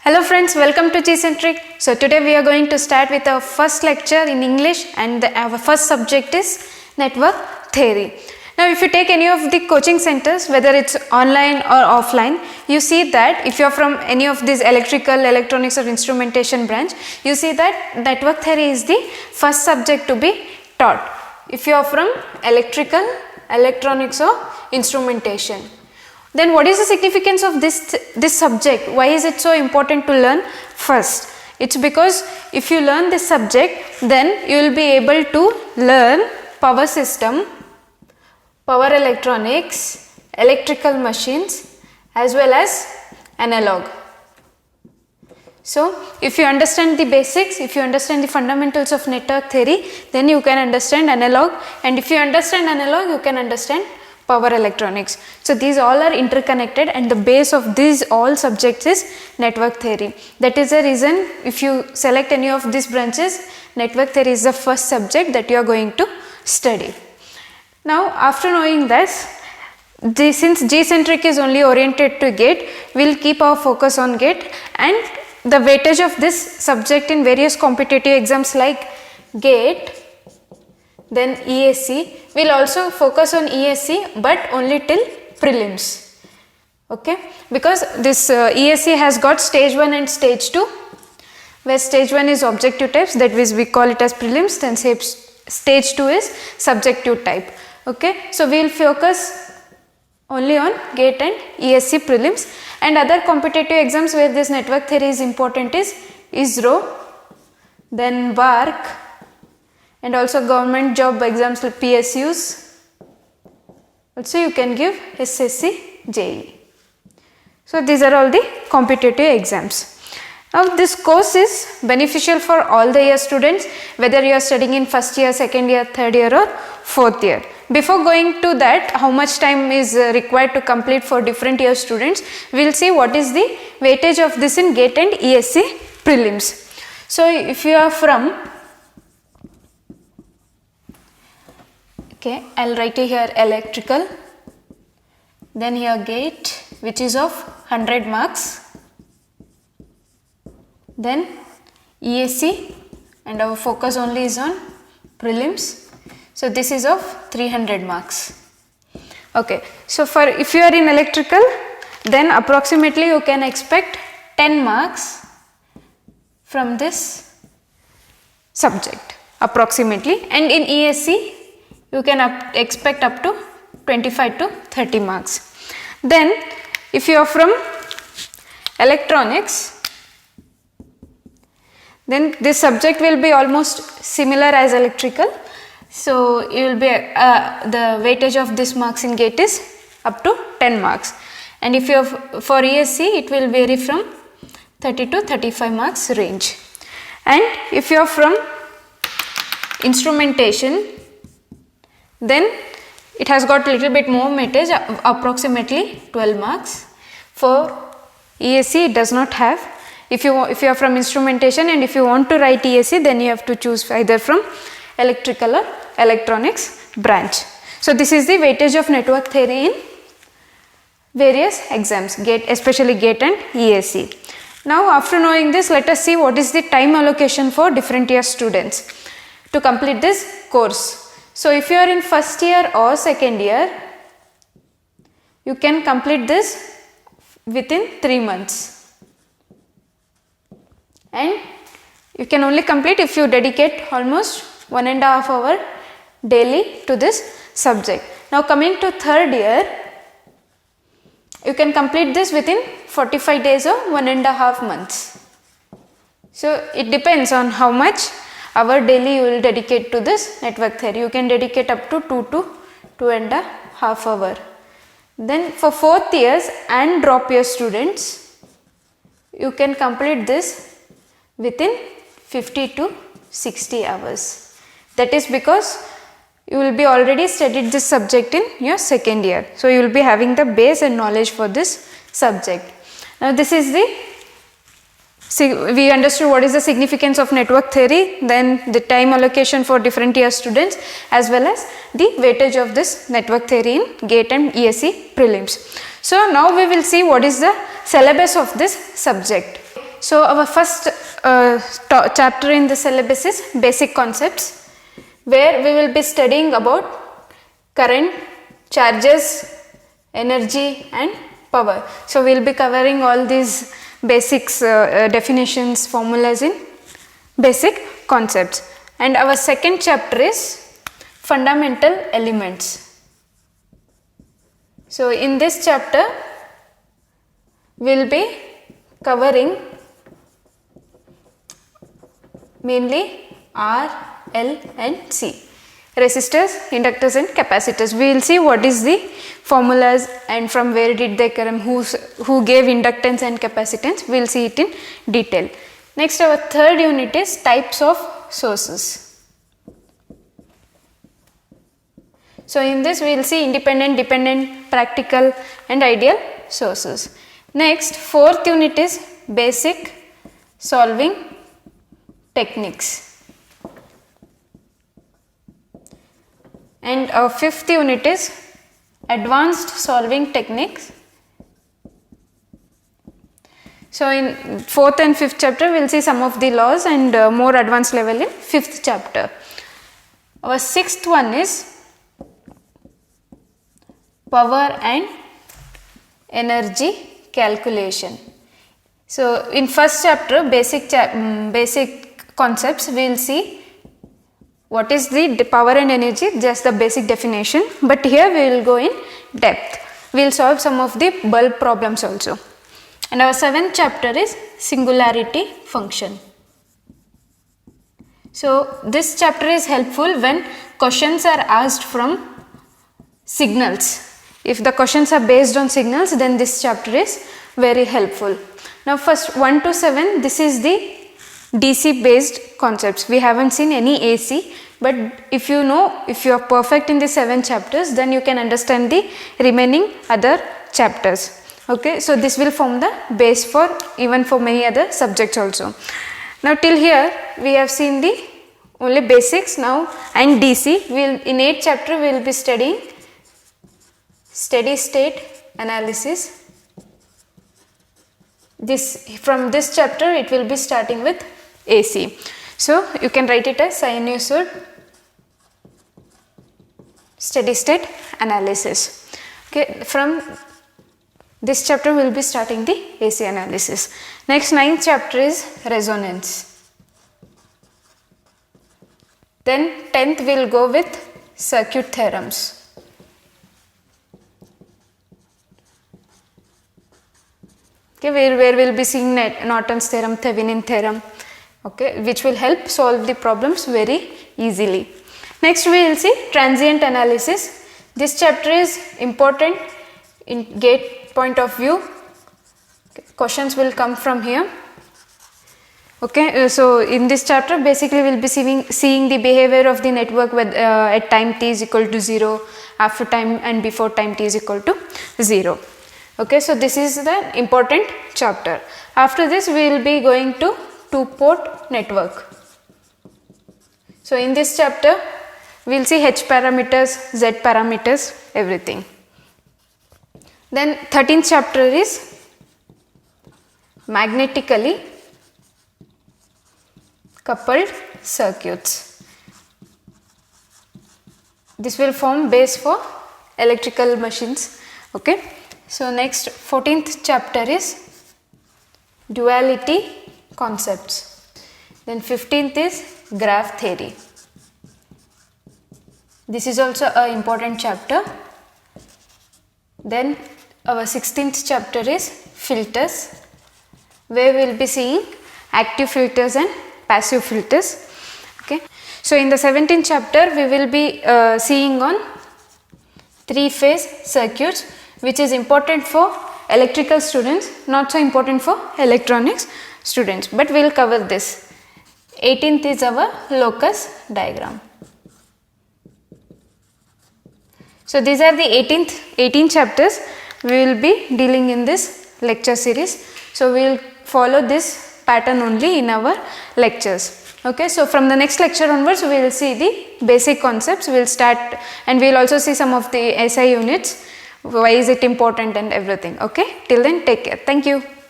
Hello friends, welcome to G-Centric. So today we are going to start with our first lecture in English, and our first subject is network theory. Now if you take any of the coaching centers, whether it's online or offline, you see that if you are from any of these electrical, electronics or instrumentation branch, you see that network theory is the first subject to be taught. If you are from electrical, electronics or instrumentation. Then what is the significance of this subject? Why is it so important to learn first? It's because if you learn this subject, then you will be able to learn power system, power electronics, electrical machines as well as analog. So if you understand the basics, if you understand the fundamentals of network theory, then you can understand analog, and if you understand analog, you can understand power electronics. So these all are interconnected, and the base of these all subjects is network theory. That is the reason if you select any of these branches, network theory is the first subject that you are going to study. Now after knowing this, since G-Centric is only oriented to GATE, we will keep our focus on GATE, and the weightage of this subject in various competitive exams like GATE, then ESC. We will also focus on ESC, but only till prelims, okay, because this ESC has got stage 1 and stage 2, where stage 1 is objective types, that is we call it as prelims, then stage 2 is subjective type, okay. So we will focus only on GATE and ESC prelims, and other competitive exams where this network theory is important is ISRO, then WARC, and also government job exams like PSUs. Also you can give SSC, JEE. So these are all the competitive exams. Now this course is beneficial for all the year students, whether you are studying in first year, second year, third year or fourth year. Before going to that, how much time is required to complete for different year students, we will see what is the weightage of this in GATE and ESC prelims. So if you are from, okay, I will write here electrical, then here GATE, which is of 100 marks, then ESC, and our focus only is on prelims, so this is of 300 marks. Okay, so for if you are in electrical, then approximately you can expect 10 marks from this subject approximately, and in ESC you can expect up to 25 to 30 marks. Then if you are from electronics, then this subject will be almost similar as electrical. So you will be the weightage of this marks in GATE is up to 10 marks, and if you are for ESC, it will vary from 30 to 35 marks range. And if you are from instrumentation, then it has got a little bit more weightage, approximately 12 marks. For ESC it does not have. If you are from instrumentation and if you want to write ESC, then you have to choose either from electrical or electronics branch. So this is the weightage of network theory in various exams, GATE, especially GATE and ESC. Now after knowing this, let us see what is the time allocation for different year students to complete this course. So if you are in first year or second year, you can complete this within 3 months, and you can only complete if you dedicate almost 1.5 hours daily to this subject. Now coming to third year, you can complete this within 45 days or 1.5 months. So it depends on how much hour daily you will dedicate to this network theory. You can dedicate up to 2 to 2.5 hours. Then for fourth years and drop year students, you can complete this within 50 to 60 hours. That is because you will be already studied this subject in your second year. So you will be having the base and knowledge for this subject. Now this is we understood what is the significance of network theory, then the time allocation for different year students, as well as the weightage of this network theory in GATE and ESC prelims. So now we will see what is the syllabus of this subject. so our first chapter in the syllabus is basic concepts, where we will be studying about current, charges, energy and power. So we will be covering all these basics, definitions, formulas in basic concepts. And our second chapter is fundamental elements. So in this chapter we will be covering mainly R, L and C. Resistors, inductors and capacitors. We will see what is the formulas and from where did they come, who gave inductance and capacitance. We will see it in detail. Next, our third unit is types of sources. So in this we will see independent, dependent, practical and ideal sources. Next, fourth unit is basic solving techniques. And our fifth unit is advanced solving techniques. So in fourth and fifth chapter we will see some of the laws and more advanced level in fifth chapter. Our sixth one is power and energy calculation. So in first chapter basic concepts we will see what is the power and energy, just the basic definition, but here we will go in depth. We will solve some of the bulb problems also. And our seventh chapter is singularity function. So this chapter is helpful when questions are asked from signals. If the questions are based on signals, then this chapter is very helpful. Now first 1 to 7, this is the DC based concepts. We haven't seen any AC, but if you know, if you are perfect in the 7 chapters, then you can understand the remaining other chapters. Okay, so this will form the base for even for many other subjects also. Now till here we have seen the only basics now and DC. In 8th chapter we will be studying steady state analysis. From this chapter it will be starting with AC. So you can write it as sinusoid steady state analysis. Okay, from this chapter we will be starting the AC analysis. Next 9th chapter is resonance. Then 10th we will go with circuit theorems. Okay, where we will be seeing Norton's theorem, Thevenin theorem, okay, which will help solve the problems very easily. Next we will see transient analysis. This chapter is important in GATE point of view. Okay, questions will come from here. Okay, so in this chapter basically we will be seeing the behavior of the network with, at time t is equal to 0, after time and before time t is equal to 0. Okay, so this is the important chapter. After this we will be going to two-port network. So in this chapter we will see H parameters, Z parameters, everything. Then 13th chapter is magnetically coupled circuits. This will form base for electrical machines. Okay. So next 14th chapter is duality concepts. Then 15th is graph theory. This is also an important chapter. Then our 16th chapter is filters, where we will be seeing active filters and passive filters. Okay. So in the 17th chapter we will be seeing on 3-phase circuits, which is important for electrical students, not so important for electronics students, but we will cover this. 18th is our locus diagram. So these are the 18 chapters we will be dealing in this lecture series. So we will follow this pattern only in our lectures. Okay, so from the next lecture onwards we will see the basic concepts. We will start and we will also see some of the SI units. Why is it important and everything. Okay, till then take care. Thank you.